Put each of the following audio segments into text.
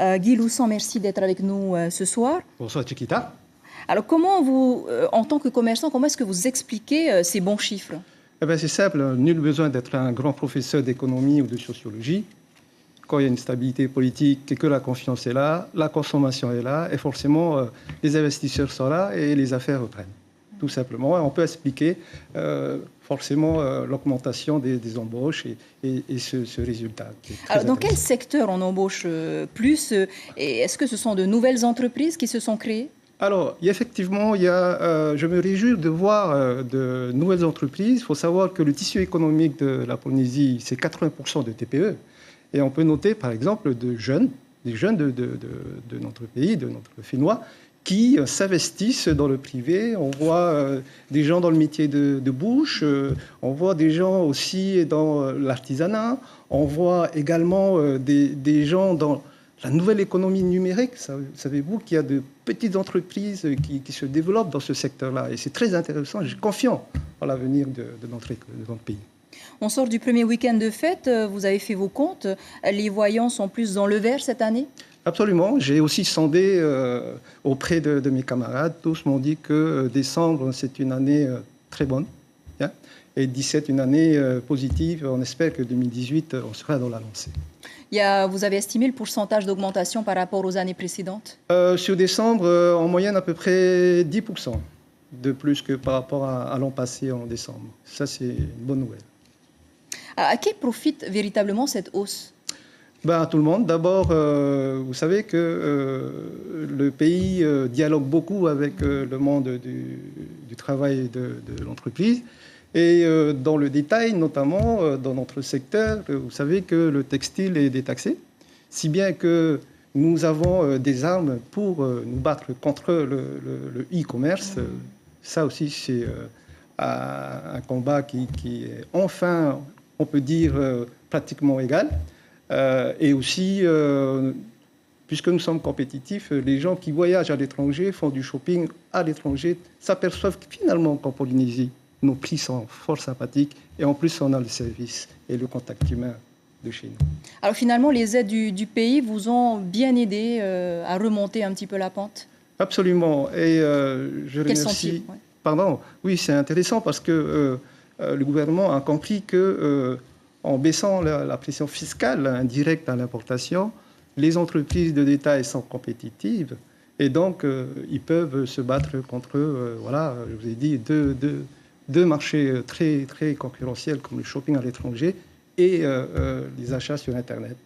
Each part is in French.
Guy Loussan, merci d'être avec nous ce soir. Bonsoir Chiquita. Alors comment vous, en tant que commerçant, comment est-ce que vous expliquez ces bons chiffres? C'est simple, nul besoin d'être un grand professeur d'économie ou de sociologie. Quand il y a une stabilité politique et que la confiance est là, la consommation est là, et forcément les investisseurs sont là et les affaires reprennent. Tout simplement, et on peut expliquer forcément l'augmentation des embauches et ce résultat. Alors, dans quel secteur on embauche plus et est-ce que ce sont de nouvelles entreprises qui se sont créées? Alors, effectivement, je me réjouis de voir de nouvelles entreprises. Il faut savoir que le tissu économique de la Polynésie, c'est 80% de TPE. Et on peut noter, par exemple, des jeunes de notre pays, de notre Fénois, qui s'investissent dans le privé. On voit des gens dans le métier de bouche, on voit des gens aussi dans l'artisanat, on voit également des gens dans la nouvelle économie numérique. Savez-vous qu'il y a de petites entreprises qui se développent dans ce secteur-là? Et c'est très intéressant. Je suis confiant en l'avenir de notre pays. On sort du premier week-end de fête. Vous avez fait vos comptes. Les voyants sont plus dans le vert cette année? Absolument. J'ai aussi sondé auprès de mes camarades. Tous m'ont dit que décembre, c'est une année très bonne. Hein, et 2017, une année positive. On espère que 2018, on sera dans la lancée. Vous avez estimé le pourcentage d'augmentation par rapport aux années précédentes? Sur décembre, en moyenne, à peu près 10% de plus que par rapport à l'an passé en décembre. Ça, c'est une bonne nouvelle. À qui profite véritablement cette hausse? À tout le monde. D'abord, vous savez que le pays dialogue beaucoup avec le monde du travail de l'entreprise. Et dans le détail, notamment dans notre secteur, vous savez que le textile est détaxé, si bien que nous avons des armes pour nous battre contre le e-commerce. Ça aussi, c'est un combat qui est enfin, on peut dire, pratiquement égal. Et aussi, puisque nous sommes compétitifs, les gens qui voyagent à l'étranger, font du shopping à l'étranger, s'aperçoivent finalement qu'en Polynésie, nos prix sont fort sympathiques et en plus, on a le service et le contact humain de chez nous. Alors finalement, les aides du pays vous ont bien aidé à remonter un petit peu la pente? Absolument. Et je remercie... Ouais. Pardon. Oui, c'est intéressant parce que le gouvernement a compris que en baissant la pression fiscale indirecte à l'importation, les entreprises de détail sont compétitives et donc ils peuvent se battre contre, voilà, je vous ai dit, deux marchés très, très concurrentiels comme le shopping à l'étranger et les achats sur Internet.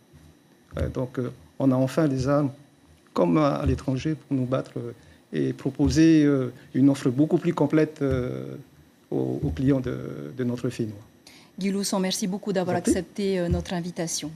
Donc on a enfin des armes comme à l'étranger pour nous battre et proposer une offre beaucoup plus complète aux clients de notre Fénois. Guy Loussan, merci beaucoup d'avoir accepté notre invitation.